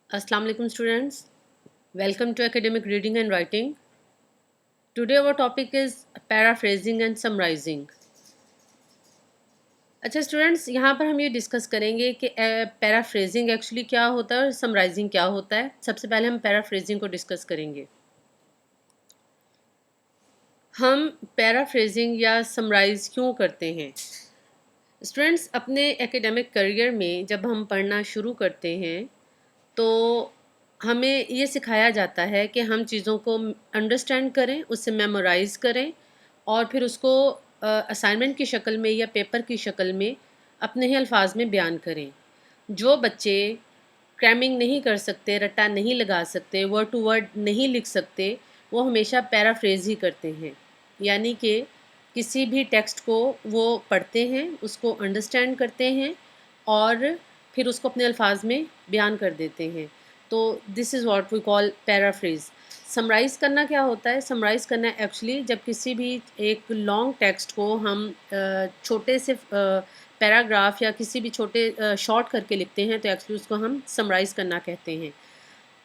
Assalamu alaikum students. Welcome to academic reading and writing. Today our topic is paraphrasing and summarizing. अच्छा students, यहाँ पर हम ये discuss करेंगे कि पैराफ्रेजिंग एक्चुअली क्या होता है और समराइजिंग क्या होता है। सबसे पहले हम पैराफ्रेजिंग को डिस्कस करेंगे। हम पैराफ्रेजिंग या समराइज क्यों करते हैं? स्टूडेंट्स, अपने एकेडमिक करियर में जब हम पढ़ना शुरू करते हैं तो हमें ये सिखाया जाता है कि हम चीज़ों को अंडरस्टैंड करें, उसे मेमोराइज़ करें और फिर उसको असाइनमेंट की शक्ल में या पेपर की शक्ल में अपने ही अल्फाज में बयान करें। जो बच्चे क्रैमिंग नहीं कर सकते, रट्टा नहीं लगा सकते, वर्ड टू वर्ड नहीं लिख सकते, वो हमेशा पैराफ्रेज ही करते हैं। यानी कि किसी भी टेक्स्ट को वो पढ़ते हैं, उसको अंडरस्टैंड करते हैं और फिर उसको अपने अल्फाज में बयान कर देते हैं। तो this is what we call paraphrase. Summarise करना क्या होता है? समराइज़ करना एक्चुअली जब किसी भी एक लॉन्ग टेक्स्ट को हम छोटे से पैराग्राफ या किसी भी छोटे शॉर्ट करके लिखते हैं तो एक्चुअली उसको हम समराइज़ करना कहते हैं।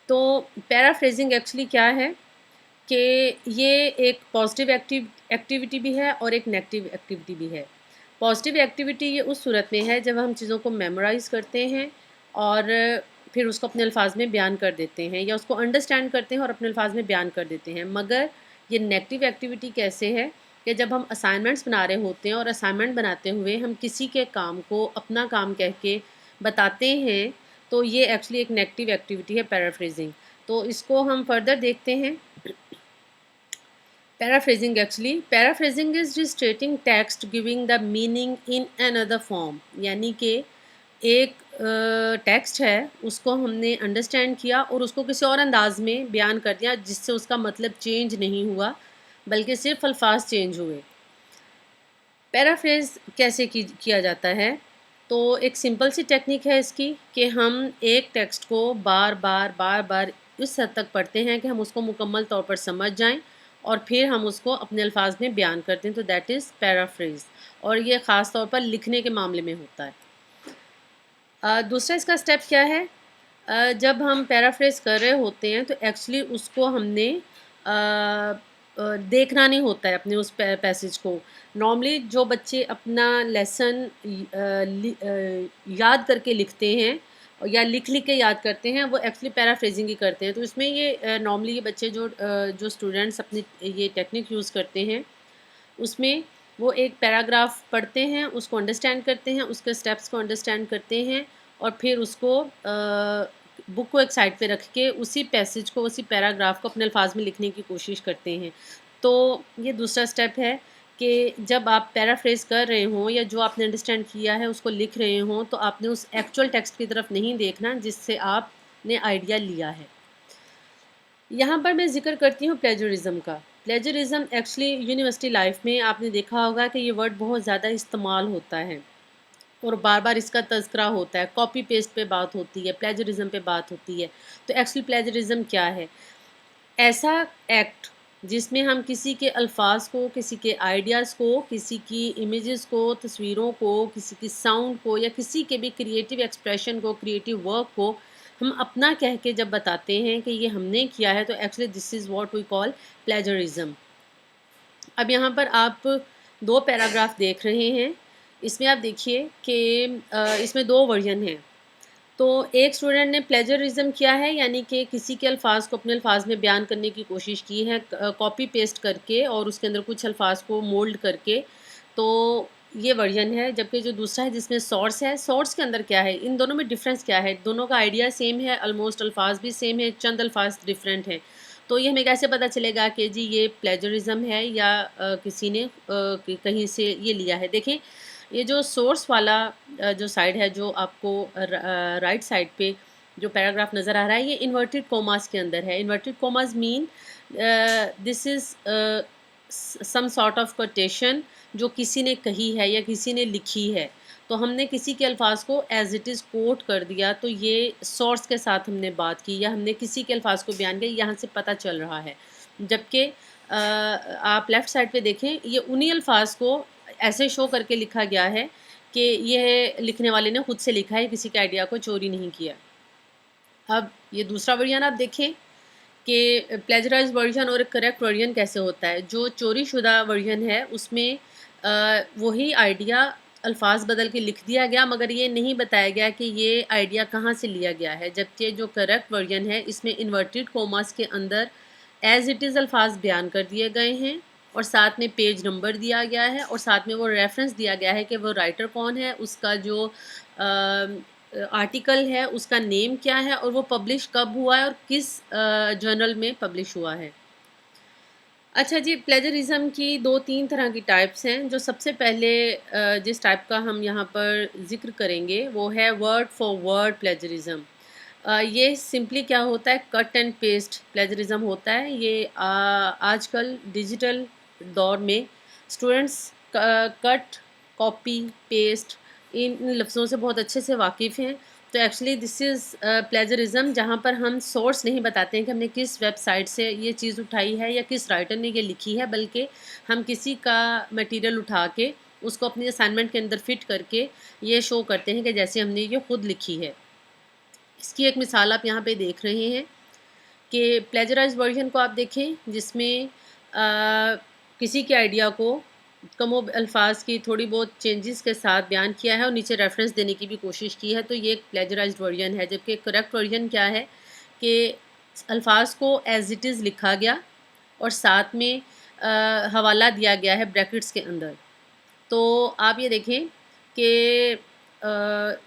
तो पैराफ्रेजिंग एक्चुअली क्या है कि ये एक पॉजिटिव एक्टिविटी भी है और एक नेगेटिव एक्टिविटी भी है। पॉजिटिव एक्टिविटी ये उस सूरत में है जब हम चीज़ों को मेमोराइज़ करते हैं और फिर उसको अपने अल्फाज में बयान कर देते हैं या उसको अंडरस्टैंड करते हैं और अपने अल्फाज में बयान कर देते हैं। मगर ये नेगेटिव एक्टिविटी कैसे है कि जब हम असाइनमेंट्स बना रहे होते हैं और असाइनमेंट बनाते हुए हम किसी के काम को अपना काम कह के बताते हैं तो ये एक्चुअली एक नेगेटिव एक्टिविटी है पैराफ्रेजिंग। तो इसको हम फर्दर देखते हैं। Paraphrasing is restating text giving the meaning in another form. यानी कि एक टेक्स्ट है, उसको हमने अंडरस्टैंड किया और उसको किसी और अंदाज में बयान कर दिया जिससे उसका मतलब चेंज नहीं हुआ बल्कि सिर्फ अल्फाज चेंज हुए। पैराफ्रेज कैसे किया जाता है? तो एक सिंपल सी टेक्निक है इसकी कि हम एक टेक्स्ट को बार बार इस हद तक पढ़ते हैं कि हम उसको मुकम्मल तौर पर समझ जाएं और फिर हम उसको अपने अल्फाज में बयान करते हैं। तो दैट इज़ पैराफ्रेज और ये ख़ास तौर पर लिखने के मामले में होता है। दूसरा इसका स्टेप क्या है? जब हम पैराफ्रेज कर रहे होते हैं तो एक्चुअली उसको हमने देखना नहीं होता है अपने उस पैसेज को। नॉर्मली जो बच्चे अपना लेसन याद करके लिखते हैं या लिख लिख के याद करते हैं वो एक्चुअली पैराफ्रेजिंग ही करते हैं। तो इसमें ये नॉर्मली ये बच्चे जो स्टूडेंट्स अपनी ये टेक्निक यूज़ करते हैं उसमें वो एक पैराग्राफ पढ़ते हैं, उसको अंडरस्टैंड करते हैं, उसके स्टेप्स को अंडरस्टैंड करते हैं और फिर उसको बुक को एक साइड पे रख के उसी पैसेज को, उसी पैराग्राफ को अपने अल्फाज में लिखने की कोशिश करते हैं। तो ये दूसरा स्टेप है कि जब आप पैराफ्रेज कर रहे हों या जो आपने अंडरस्टैंड किया है उसको लिख रहे हों तो आपने उस एक्चुअल टेक्स्ट की तरफ नहीं देखना जिससे आपने आइडिया लिया है। यहाँ पर मैं ज़िक्र करती हूँ प्लेजरिज़म का। प्लेजरिज़म एक्चुअली यूनिवर्सिटी लाइफ में आपने देखा होगा कि ये वर्ड बहुत ज़्यादा इस्तेमाल होता है और बार बार इसका तज़किरा होता है, कॉपी पेस्ट पे बात होती है, प्लेजरिज़म पे बात होती है। तो एक्चुअली प्लेजरिज़म क्या है? ऐसा एक्ट जिसमें हम किसी के अल्फाज को, किसी के आइडियाज़ को, किसी की इमेजेस को, तस्वीरों को, किसी की साउंड को या किसी के भी क्रिएटिव एक्सप्रेशन को, क्रिएटिव वर्क को हम अपना कह के जब बताते हैं कि ये हमने किया है तो actually this is what we call plagiarism. अब यहाँ पर आप दो पैराग्राफ देख रहे हैं। इसमें आप देखिए कि इसमें दो वर्जन हैं। तो एक स्टूडेंट ने प्लेजरिज्म किया है यानी कि किसी के अल्फाज को अपने अल्फाज में बयान करने की कोशिश की है कॉपी पेस्ट करके और उसके अंदर कुछ अल्फाज को मोल्ड करके। तो ये वर्जन है। जबकि जो दूसरा है जिसमें सोर्स है, सोर्स के अंदर क्या है, इन दोनों में डिफरेंस क्या है? दोनों का आइडिया सेम है, ऑलमोस्ट अल्फाज भी सेम है, चंद अल्फाज डिफरेंट हैं। तो ये हमें कैसे पता चलेगा कि जी ये प्लेजरिज्म है या किसी ने कहीं से ये लिया है? देखें, ये जो सोर्स वाला जो साइड है, जो आपको राइट साइड पे जो पैराग्राफ नज़र आ रहा है, ये इन्वर्टेड कोमास के अंदर है। Inverted commas mean this is some sort of quotation जो किसी ने कही है या किसी ने लिखी है। तो हमने किसी के अल्फाज को एज इट इज़ कोट कर दिया तो ये सोर्स के साथ हमने बात की या हमने किसी के अल्फाज को बयान किया, यहाँ से पता चल रहा है। जबकि आप लेफ़्ट साइड पे देखें, ये उन्हीं अल्फाज को ऐसे शो करके लिखा गया है कि यह लिखने वाले ने खुद से लिखा है, किसी के आइडिया को चोरी नहीं किया। अब ये दूसरा वर्जन आप देखें कि प्लेजराइज वर्जन और करेक्ट वर्जन कैसे होता है। जो चोरी शुदा वर्जन है उसमें वही आइडिया अल्फाज बदल के लिख दिया गया, मगर ये नहीं बताया गया कि ये आइडिया कहाँ से लिया गया है। जबकि जो करेक्ट वर्जन है इसमें इन्वर्टेड कोमास के अंदर एज इट इज़ अल्फाज बयान कर दिए गए हैं और साथ में पेज नंबर दिया गया है और साथ में वो रेफरेंस दिया गया है कि वो राइटर कौन है, उसका जो आर्टिकल है उसका नेम क्या है और वो पब्लिश कब हुआ है और किस जर्नल में पब्लिश हुआ है। अच्छा जी, प्लेजरिज्म की दो तीन तरह की टाइप्स हैं। जो सबसे पहले जिस टाइप का हम यहाँ पर ज़िक्र करेंगे वो है वर्ड फॉर वर्ड प्लेजरिज्म। ये सिंपली क्या होता है, कट एंड पेस्ट प्लेजरिज्म होता है। ये आजकल डिजिटल दौर में students cut, copy, paste in लफ्ज़ों से बहुत अच्छे से वाकिफ़ हैं। तो एक्चुअली दिस इज़ प्लेजरिज्म, जहाँ पर हम सोर्स नहीं बताते हैं कि हमने किस वेबसाइट से ये चीज़ उठाई है या किस राइटर ने ये लिखी है, बल्कि हम किसी का मटेरियल उठा के उसको अपनी असाइनमेंट के अंदर फिट करके ये शो करते हैं कि जैसे हमने ये खुद लिखी है। इसकी एक मिसाल आप यहाँ पे देख रहे हैं कि प्लेजराइज्ड वर्जन को आप देखें जिसमें किसी के आइडिया को कम अल्फाज की थोड़ी बहुत चेंजेस के साथ बयान किया है और नीचे रेफरेंस देने की भी कोशिश की है, तो ये एक प्लेजराइज्ड वर्जन है। जबकि करेक्ट वर्जन क्या है कि अल्फाज को एज इट इज़ लिखा गया और साथ में हवाला दिया गया है ब्रैकेट्स के अंदर। तो आप ये देखें कि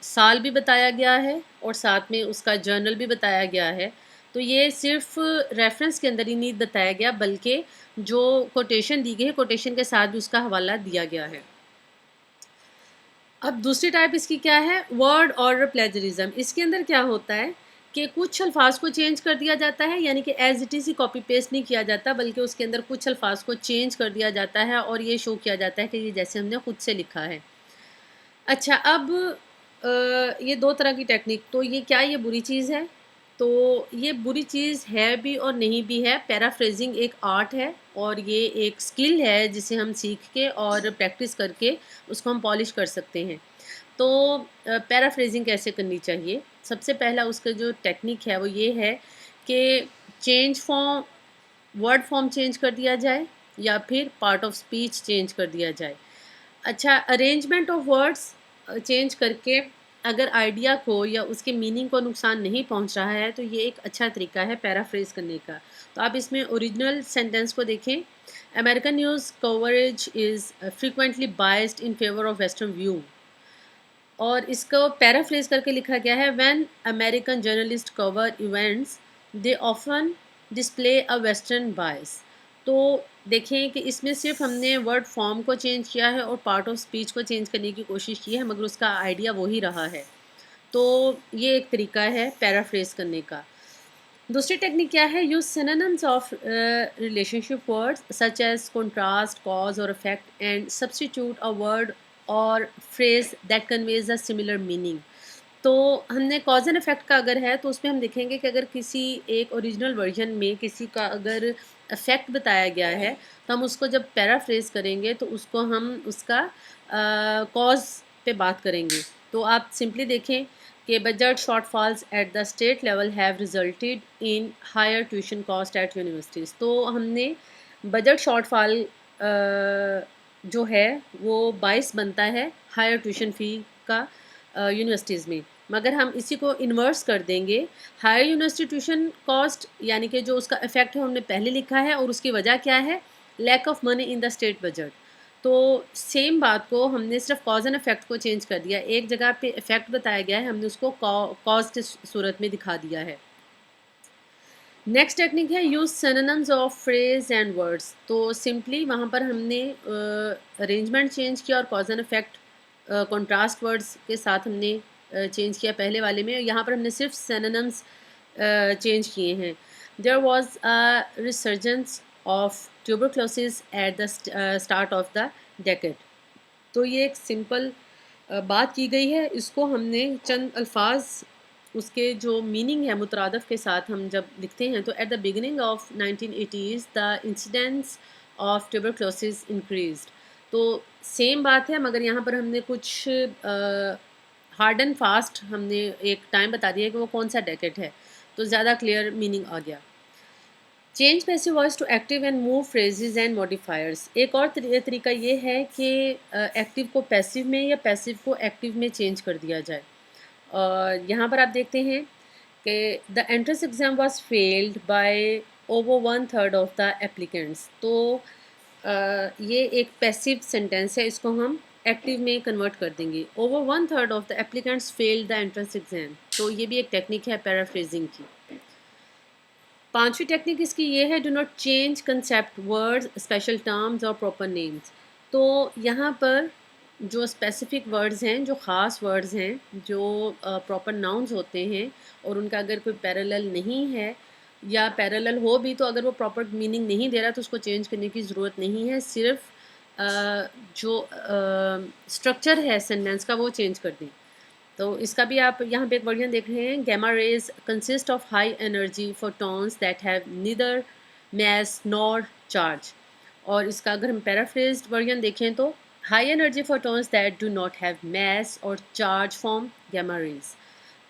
साल भी बताया गया है और साथ में उसका जर्नल भी बताया गया है। तो ये सिर्फ़ रेफ़रेंस के अंदर ही नहीं बताया गया, बल्कि जो कोटेशन दी गई है, कोटेशन के साथ भी उसका हवाला दिया गया है। अब दूसरी टाइप इसकी क्या है, वर्ड ऑर्डर प्लेजरिज्म। इसके अंदर क्या होता है कि कुछ अल्फाज को चेंज कर दिया जाता है, यानी कि एज इट इज़ ही कॉपी पेस्ट नहीं किया जाता, बल्कि उसके अंदर कुछ अल्फाज को चेंज कर दिया जाता है और ये शो किया जाता है कि ये जैसे हमने खुद से लिखा है। अच्छा, अब ये दो तरह की टेक्निक, तो ये क्या ये बुरी चीज़ है? तो ये बुरी चीज़ है भी और नहीं भी है। पैराफ्रेजिंग एक आर्ट है और ये एक स्किल है जिसे हम सीख के और प्रैक्टिस करके उसको हम पॉलिश कर सकते हैं। तो पैराफ्रेजिंग कैसे करनी चाहिए? सबसे पहला उसका जो टेक्निक है वो ये है कि change form, word form change कर दिया जाए या फिर पार्ट ऑफ स्पीच चेंज कर दिया जाए। अच्छा, अरेंजमेंट ऑफ वर्ड्स चेंज करके अगर आइडिया को या उसके मीनिंग को नुकसान नहीं पहुंच रहा है तो ये एक अच्छा तरीका है पैराफ्रेज करने का। तो आप इसमें ओरिजिनल सेंटेंस को देखें। American news coverage is frequently biased in favour of western view, और इसको पैराफ्रेज करके लिखा गया है, when American journalist cover events they often display a western bias. तो देखें कि इसमें सिर्फ हमने वर्ड फॉर्म को चेंज किया है और पार्ट ऑफ स्पीच को चेंज करने की कोशिश की है, मगर उसका आइडिया वही रहा है। तो ये एक तरीका है पैराफ्रेज करने का। दूसरी टेक्निक क्या है, use synonyms of relationship words such as contrast, cause और effect and substitute a word और phrase that conveys a similar meaning. तो हमने कॉज एंड इफेक्ट का अगर है तो उसमें हम देखेंगे कि अगर किसी एक ओरिजिनल वर्जन में किसी का अगर इफेक्ट बताया गया है तो हम उसको जब पैराफ्रेज करेंगे तो उसको हम उसका कॉज पे बात करेंगे। तो आप सिंपली देखें कि budget shortfalls at the state level have resulted in higher tuition cost at universities. तो हमने बजट शॉर्टफॉल जो है वो 22 बनता है हायर ट्यूशन फ़ी का यूनिवर्सिटीज़ में, मगर हम इसी को इन्वर्स कर देंगे। हायर यूनिवर्सिटी ट्यूशन कॉस्ट यानी कि जो उसका इफ़ेक्ट है हमने पहले लिखा है और उसकी वजह क्या है, lack of money in the state budget. तो सेम बात को हमने सिर्फ कॉज एंड इफेक्ट को चेंज कर दिया। एक जगह पे इफेक्ट बताया गया है, हमने उसको कॉज की सूरत में दिखा दिया है। नेक्स्ट टेक्निक है use synonyms of phrase and words. तो सिंपली वहाँ पर हमने अरेंजमेंट चेंज किया और cause and effect contrast words के साथ हमने चेंज किया पहले वाले में। यहाँ पर हमने सिर्फ सिनोनिम्स चेंज किए हैं। There was a resurgence of tuberculosis at the start of the decade. तो ये एक सिंपल बात की गई है, इसको हमने चंद अल्फाज उसके जो मीनिंग है मुतरादफ़ के साथ हम जब लिखते हैं तो at the beginning of 1980s the incidence of tuberculosis increased. तो सेम बात है, मगर यहाँ पर हमने कुछ हार्ड एंड फास्ट हमने एक टाइम बता दिया कि वो कौन सा डेकेड है। तो ज़्यादा क्लियर मीनिंग आ गया। Change passive voice to active and move phrases and modifiers. एक और तरीका ये है कि एक्टिव को पैसिव में या पैसिव को एक्टिव में चेंज कर दिया जाए। और यहाँ पर आप देखते हैं कि the entrance exam was failed by over 1/3 of the applicants. तो ये एक पैसिव सेंटेंस है, इसको हम एक्टिव में कन्वर्ट कर देंगे। Over 1/3 of the applicants failed the entrance exam. तो ये भी एक टेक्निक है पैराफ्रेजिंग की। पांचवी टेक्निक इसकी ये है, do not change concept words special terms और प्रॉपर नेम्स। तो यहाँ पर जो स्पेसिफिक वर्ड्स हैं, जो ख़ास वर्ड्स हैं, जो प्रॉपर नाउन्स होते हैं और उनका अगर कोई पैरेलल नहीं है या पैरेलल हो भी तो अगर वो प्रॉपर मीनिंग नहीं दे रहा तो उसको चेंज करने की ज़रूरत नहीं है। सिर्फ जो स्ट्रक्चर है सेंटेंस का वो चेंज कर दें। तो इसका भी आप यहाँ पे एक वर्जन देख रहे हैं। Gamma rays consist of high energy photons that have neither mass nor charge. और इसका अगर हम पैराफ्रेज्ड वर्जन देखें तो high energy photons that do not have mass और चार्ज फॉर्म गैमा रेज।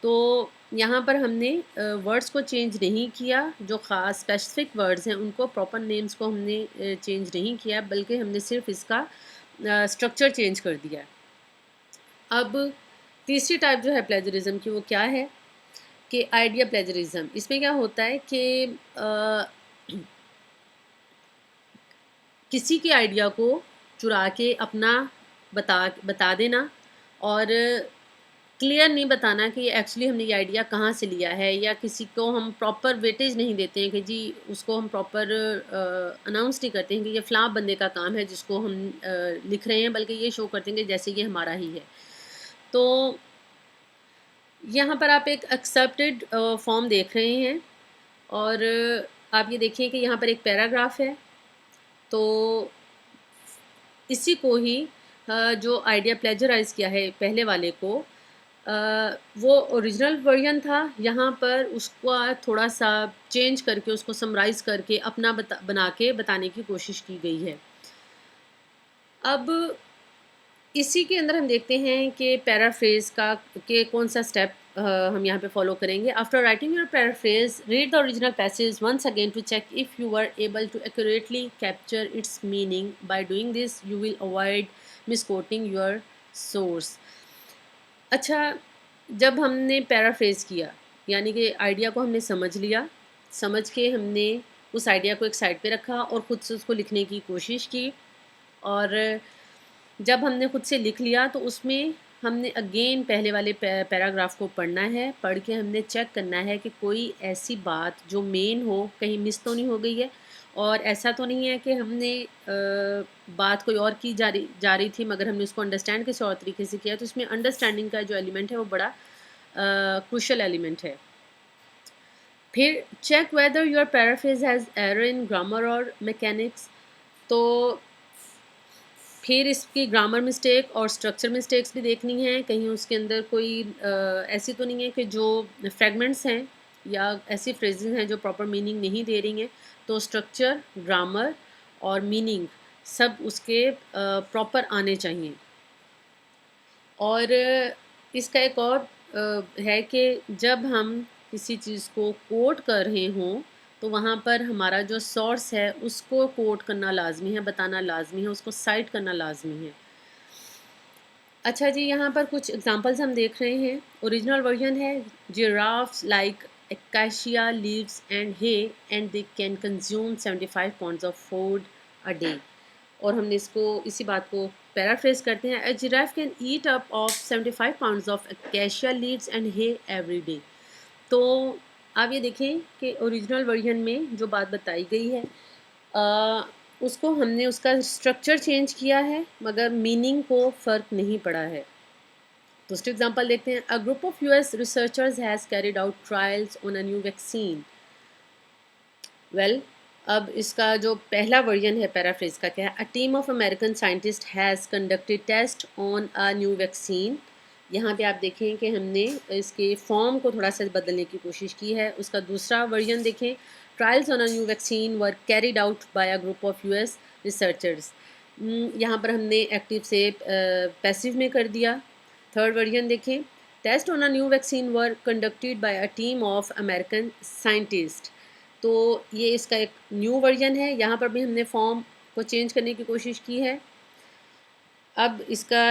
तो यहाँ पर हमने वर्ड्स को चेंज नहीं किया, जो ख़ास स्पेसिफिक वर्ड्स हैं उनको, प्रॉपर नेम्स को हमने चेंज नहीं किया, बल्कि हमने सिर्फ इसका स्ट्रक्चर चेंज कर दिया। अब तीसरी टाइप जो है प्लेजरिज्म की, वो क्या है कि आइडिया प्लेजरिज्म। इसमें क्या होता है कि किसी की आइडिया को चुरा के अपना बता देना और क्लियर नहीं बताना कि एक्चुअली हमने ये आइडिया कहाँ से लिया है, या किसी को हम प्रॉपर वेटेज नहीं देते हैं कि जी उसको हम प्रॉपर अनाउंस नहीं करते हैं कि ये फ़लाँ बंदे का काम है जिसको हम लिख रहे हैं, बल्कि ये शो करते हैं कि जैसे ये हमारा ही है। तो यहाँ पर आप एक एक्सेप्टेड फॉर्म देख रहे हैं और आप ये देखिए कि यहाँ पर एक पैराग्राफ है। तो इसी को ही जो आइडिया प्लेजराइज किया है पहले वाले को, वो ओरिजिनल वर्जन था, यहाँ पर उसको थोड़ा सा चेंज करके उसको समराइज़ करके अपना बना के बताने की कोशिश की गई है। अब इसी के अंदर हम देखते हैं कि पैराफ्रेज का के कौन सा स्टेप हम यहाँ पे फॉलो करेंगे। After writing your paraphrase, read the original passage once again to check if you are able to accurately capture its meaning. By doing this you will avoid misquoting your source. अच्छा, जब हमने paraphrase किया यानी कि idea को हमने समझ लिया, समझ के हमने उस आइडिया को एक साइड पे रखा और ख़ुद से उसको लिखने की कोशिश की, और जब हमने खुद से लिख लिया तो उसमें हमने अगेन पहले वाले पैराग्राफ को पढ़ना है। पढ़ के हमने चेक करना है कि कोई ऐसी बात जो मेन हो कहीं मिस तो नहीं हो गई है, और ऐसा तो नहीं है कि हमने बात कोई और की जा रही थी मगर हमने उसको अंडरस्टैंड किसी और तरीके से किया। तो इसमें अंडरस्टैंडिंग का जो एलिमेंट है वो बड़ा क्रूशियल एलिमेंट है। फिर check whether your paraphrase has error in grammar और मैकेनिक्स। तो फिर इसकी ग्रामर मिस्टेक और स्ट्रक्चर मिस्टेक्स भी देखनी है, कहीं उसके अंदर कोई ऐसी तो नहीं है कि जो फ्रेगमेंट्स हैं या ऐसी फ्रेजेस हैं जो प्रॉपर मीनिंग नहीं दे रही हैं। तो स्ट्रक्चर, ग्रामर और मीनिंग सब उसके प्रॉपर आने चाहिए। और इसका एक और है कि जब हम किसी चीज़ को कोट कर रहे हों तो वहाँ पर हमारा जो सोर्स है उसको कोट करना लाजमी है, बताना लाजमी है, उसको साइट करना लाजमी है। अच्छा जी, यहाँ पर कुछ एग्जांपल्स हम देख रहे हैं। ओरिजिनल वर्जन है, giraffes like acacia leaves and hay and they can consume 75 pounds of food a day। और हमने इसको इसी बात को पैराफ्रेज करते हैं, a giraffe can eat up of 75 pounds of acacia leaves and hay every day। तो आप ये देखें कि ओरिजिनल वर्जन में जो बात बताई गई है उसको हमने उसका स्ट्रक्चर चेंज किया है मगर मीनिंग को फ़र्क नहीं पड़ा है। दूसरी एग्जांपल देखते हैं। अ group of US researchers has carried out trials on a new vaccine. Well, अब इसका जो पहला वर्जन है पैराफ्रेज का क्या है, a team of American scientist has conducted test on a new vaccine. यहाँ पे आप देखें कि हमने इसके फॉर्म को थोड़ा सा बदलने की कोशिश की है। उसका दूसरा वर्जन देखें, trials on a new vaccine were carried out by a group of US researchers. यहाँ पर हमने एक्टिव से पैसिव में कर दिया। थर्ड वर्जन देखें, test on a new vaccine were conducted by a team of American scientist. तो ये इसका एक न्यू वर्जन है, यहाँ पर भी हमने फॉर्म को चेंज करने की कोशिश की है। अब इसका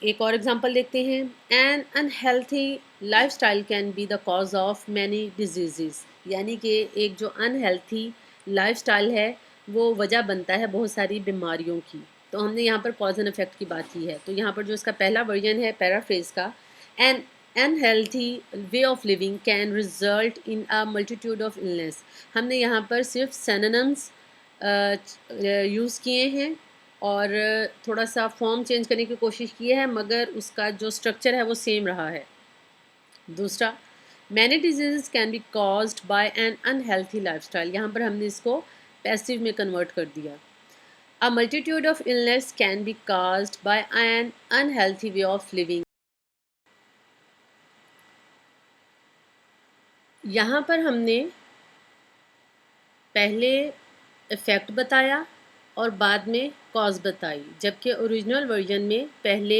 एक और एग्जांपल देखते हैं। An unhealthy lifestyle can be the cause of many diseases, यानी कि एक जो अनहेल्थी लाइफस्टाइल है वो वजह बनता है बहुत सारी बीमारियों की। तो हमने यहाँ पर कॉज एंड इफेक्ट की बात की है। तो यहाँ पर जो इसका पहला वर्जन है पैराफ्रेज का, an unhealthy way of living can result in a multitude of illness. हमने यहाँ पर सिर्फ सिनोनिम्स यूज़ किए हैं और थोड़ा सा फॉर्म चेंज करने की कोशिश की है, मगर उसका जो स्ट्रक्चर है वो सेम रहा है। दूसरा, many disease can be caused by an unhealthy lifestyle, यहाँ पर हमने इसको पैसिव में कन्वर्ट कर दिया। A multitude of illness can be caused by an unhealthy way of living. यहाँ पर हमने पहले इफ़ेक्ट बताया और बाद में कॉज बताई, जबकि ओरिजिनल वर्जन में पहले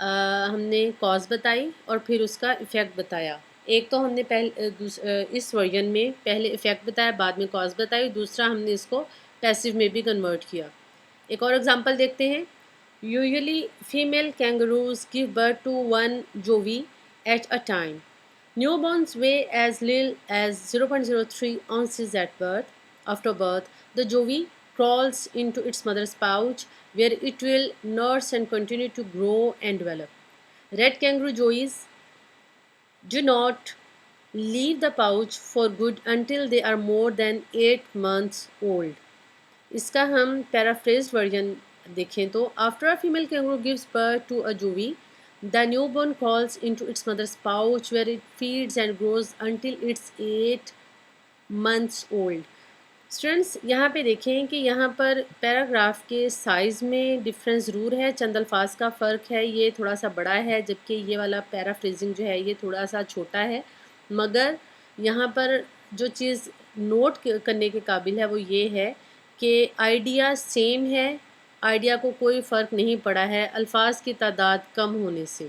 हमने कॉज बताई और फिर उसका इफ़ेक्ट बताया। एक तो हमने इस वर्जन में पहले इफ़ेक्ट बताया, बाद में कॉज बताई, दूसरा हमने इसको पैसिव में भी कन्वर्ट किया। एक और एग्जांपल देखते हैं। Usually female kangaroos give birth to one joey at a time. Newborns weigh as little as 0.03 ounces at birth. After birth, the jovi crawls into its mother's pouch where it will nurse and continue to grow and develop. Red kangaroo joeys do not leave the pouch for good until they are more than 8 months old. इसका हम paraphrase version देखें तो after a female kangaroo gives birth to a joey, the newborn crawls into its mother's pouch where it feeds and grows until it's 8 months old. Students यहाँ पे देखें कि यहाँ पर पैराग्राफ के साइज़ में डिफरेंस ज़रूर है, चंद अल्फाज का फ़र्क है, ये थोड़ा सा बड़ा है जबकि ये वाला पैराफ्रेजिंग जो है ये थोड़ा सा छोटा है। मगर यहाँ पर जो चीज़ नोट करने के काबिल है वो ये है कि आइडिया सेम है, आइडिया को कोई फ़र्क नहीं पड़ा है अल्फाज की तादाद कम होने से।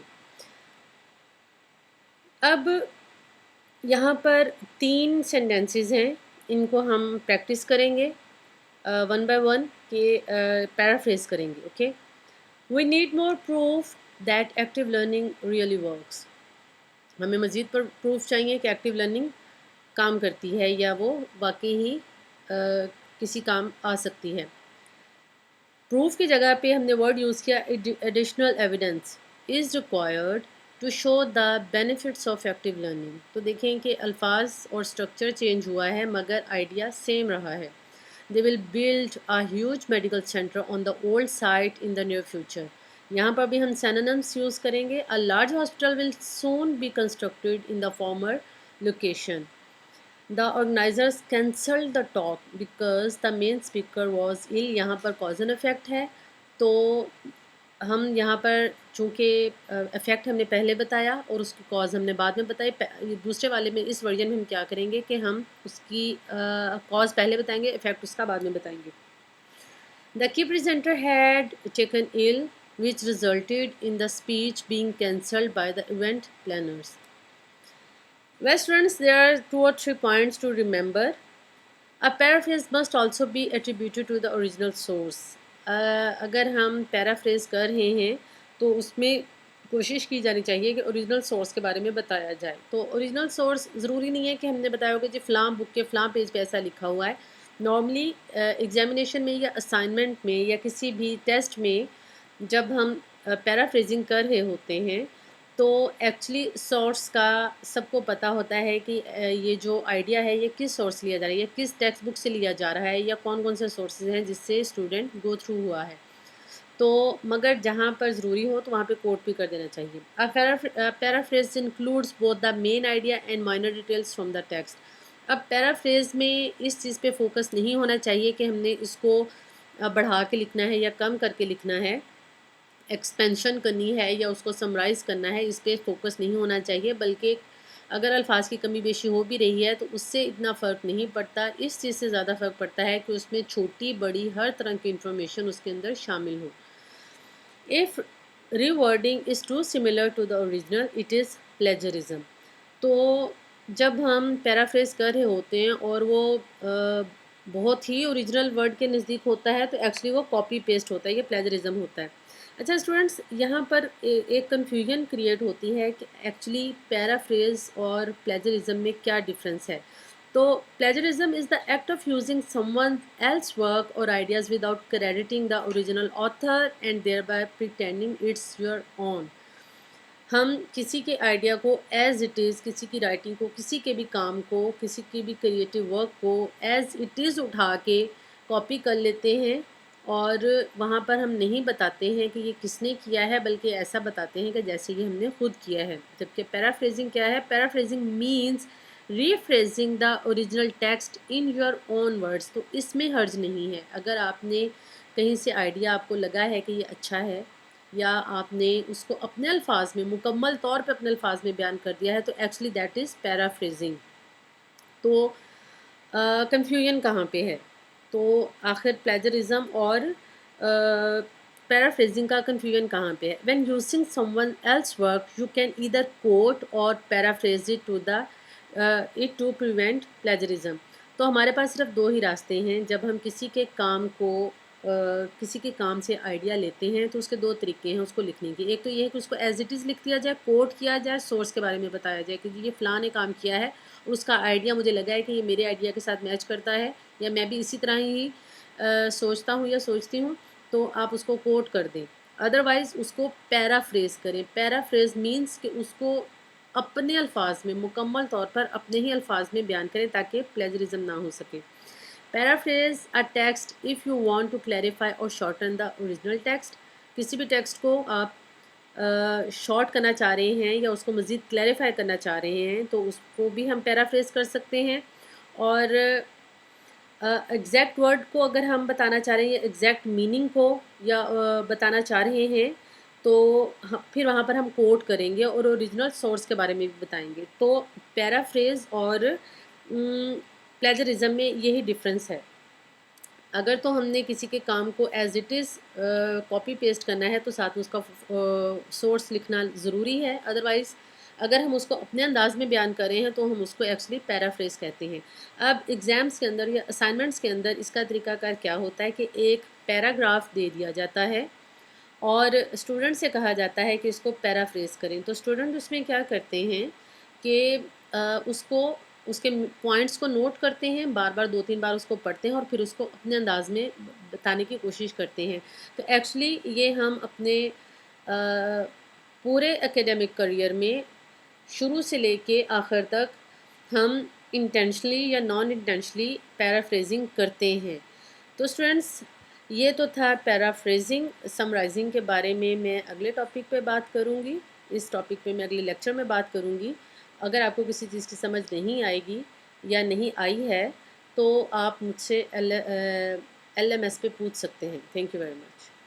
अब यहाँ पर 3 सेंटेंसेस हैं, इनको हम प्रैक्टिस करेंगे वन बाय वन के पैराफ्रेज करेंगे। Okay, we need more proof that active learning really works. हमें मज़ीद पर प्रूफ चाहिए कि एक्टिव लर्निंग काम करती है या वो वाकई ही किसी काम आ सकती है। प्रूफ की जगह पे हमने वर्ड यूज़ किया additional evidence is required to show the benefits of active learning. तो देखें कि अल्फाज और स्ट्रक्चर चेंज हुआ है मगर आइडिया सेम रहा है। They will build a huge medical centre on the old site in the near future. यहाँ पर भी हम सिनोनिम्स यूज़ करेंगे। A large hospital will soon be constructed in the former location. The organizers cancelled the talk because the main speaker was ill। यहाँ पर cause and effect है, तो हम यहाँ पर चूँकि इफ़ेक्ट हमने पहले बताया और उसकी कॉज हमने बाद में बताई। दूसरे वाले में इस वर्जन में हम क्या करेंगे कि हम उसकी कॉज पहले बताएंगे, इफ़ेक्ट उसका बाद में बताएंगे। The key presenter had taken ill which resulted in the speech being cancelled by the event planners. Well, students, there are 2 or 3 points to remember. A paraphrase must also be attributed to the original source. अगर हम paraphrase कर रहे हैं तो उसमें कोशिश की जानी चाहिए कि ओरिजिनल सोर्स के बारे में बताया जाए। तो ओरिजिनल सोर्स ज़रूरी नहीं है कि हमने बताया होगा जी फ़लाँ बुक के फ़लाँ पेज पे ऐसा लिखा हुआ है। नॉर्मली एग्जामिनेशन में या असाइनमेंट में या किसी भी टेस्ट में जब हम पैराफ्रेजिंग कर रहे होते हैं तो एक्चुअली सोर्स का सबको पता होता है कि ये जो आइडिया है ये किस सोर्स लिया जा रहा है, ये किस टेक्स्ट बुक से लिया जा रहा है या कौन कौन से सोर्सेज हैं जिससे स्टूडेंट गो थ्रू हुआ है। तो मगर जहाँ पर ज़रूरी हो तो वहाँ पे कोट भी कर देना चाहिए। Paraphrase includes both the main idea and minor details from the text. अब पैराफ्रेज में इस चीज़ पे फोकस नहीं होना चाहिए कि हमने इसको बढ़ा के लिखना है या कम करके लिखना है, एक्सपेंशन करनी है या उसको समराइज़ करना है, इस पर फोकस नहीं होना चाहिए। बल्कि अगर अल्फाज की कमी बेशी हो भी रही है तो उससे इतना फ़र्क नहीं पड़ता। इस चीज़ से ज़्यादा फ़र्क पड़ता है कि उसमें छोटी बड़ी हर तरह की इंफॉर्मेशन उसके अंदर शामिल हो। If rewording is too similar to the original, it is plagiarism. तो जब हम पैराफ्रेज कर रहे होते हैं और वो बहुत ही ओरिजिनल वर्ड के नज़दीक होता है तो एक्चुअली वो कॉपी पेस्ट होता है, ये प्लेजरिज्म होता है। अच्छा स्टूडेंट्स, यहाँ पर एक कन्फ्यूजन क्रिएट होती है कि एक्चुअली पैराफ्रेज और प्लेजरिज्म में क्या डिफरेंस है। तो plagiarism is the act of using someone else work और ideas without crediting the original author and thereby pretending it's your own. हम किसी के आइडिया को एज़ इट इज़, किसी की राइटिंग को, किसी के भी काम को, किसी की भी क्रिएटिव वर्क को एज़ इट इज़ उठा के कॉपी कर लेते हैं और वहाँ पर हम नहीं बताते हैं कि ये किसने किया है, बल्कि ऐसा बताते हैं कि जैसे ये हमने खुद किया है। जबकि पैराफ्रेजिंग क्या है? Paraphrasing means rephrasing the original text in your own words. तो इसमें हर्ज नहीं है। अगर आपने कहीं से आइडिया आपको लगा है कि ये अच्छा है या आपने उसको अपने अल्फाज में, मुकम्मल तौर पे अपने अल्फाज में बयान कर दिया है, तो एक्चुअली दैट इज़ पैराफ्रेजिंग। तो कंफ्यूजन कहाँ पे है? तो आखिर प्लेजरिज्म और पैराफ्रेजिंग का कंफ्यूजन कहाँ पे है? When using someone else work you can either quote और paraphrase it to prevent plagiarism. तो हमारे पास सिर्फ दो ही रास्ते हैं। जब हम किसी के काम को किसी के काम से आइडिया लेते हैं तो उसके दो तरीके हैं उसको लिखने के। एक तो ये है कि उसको एज इट इज़ लिख दिया जाए, कोट किया जाए, सोर्स के बारे में बताया जाए कि ये फ़लाँ ने काम किया है और उसका आइडिया मुझे लगा है कि ये मेरे आइडिया के साथ मैच करता है या मैं भी इसी तरह ही सोचता हूँ या सोचती हूँ, तो आप उसको कोट कर दें। अदरवाइज़ उसको पैराफ्रेज करें। पैराफ्रेज मीन्स कि उसको अपने अल्फाज में, मुकम्मल तौर पर अपने ही अल्फाज में बयान करें ताकि प्लेजरिज्म ना हो सके। Paraphrase a text if you want to clarify or shorten the original text। किसी भी टेक्स्ट को आप शॉर्ट करना चाह रहे हैं या उसको मज़ीद क्लैरिफाई करना चाह रहे हैं तो उसको भी हम पैराफ्रेज कर सकते हैं। और एग्जैक्ट वर्ड को अगर हम बताना चाह रहे हैं या एग्जैक्ट मीनिंग को या बताना चाह रहे हैं तो फिर वहाँ पर हम कोट करेंगे और ओरिजिनल सोर्स के बारे में भी बताएंगे। तो पैराफ्रेज और प्लेजरिज्म में यही डिफरेंस है। अगर तो हमने किसी के काम को as it is copy paste करना है तो साथ में उसका सोर्स लिखना ज़रूरी है। अदरवाइज़ अगर हम उसको अपने अंदाज में बयान कर रहे हैं तो हम उसको एक्चुअली पैराफ्रेज कहते हैं। अब एग्ज़ाम्स के अंदर या असाइनमेंट्स के अंदर इसका तरीकाकार क्या होता है कि एक पैराग्राफ दे दिया जाता है और स्टूडेंट से कहा जाता है कि इसको पैराफ्रेज करें। तो स्टूडेंट उसमें क्या करते हैं कि उसको उसके पॉइंट्स को नोट करते हैं, बार-बार 2-3 बार उसको पढ़ते हैं और फिर उसको अपने अंदाज में बताने की कोशिश करते हैं। तो एक्चुअली ये हम अपने पूरे एकेडमिक करियर में शुरू से लेके आखिर तक हम इंटेंशनली या नॉन इंटेंशनली पैराफ्रेजिंग करते हैं। तो स्टूडेंट्स, ये तो था पैराफ्रेजिंग। समराइजिंग के बारे में मैं अगले टॉपिक पे बात करूँगी। इस टॉपिक पे मैं अगले लेक्चर में बात करूँगी। अगर आपको किसी चीज़ की समझ नहीं आएगी या नहीं आई है तो आप मुझसे LMS पे पूछ सकते हैं। Thank you very much.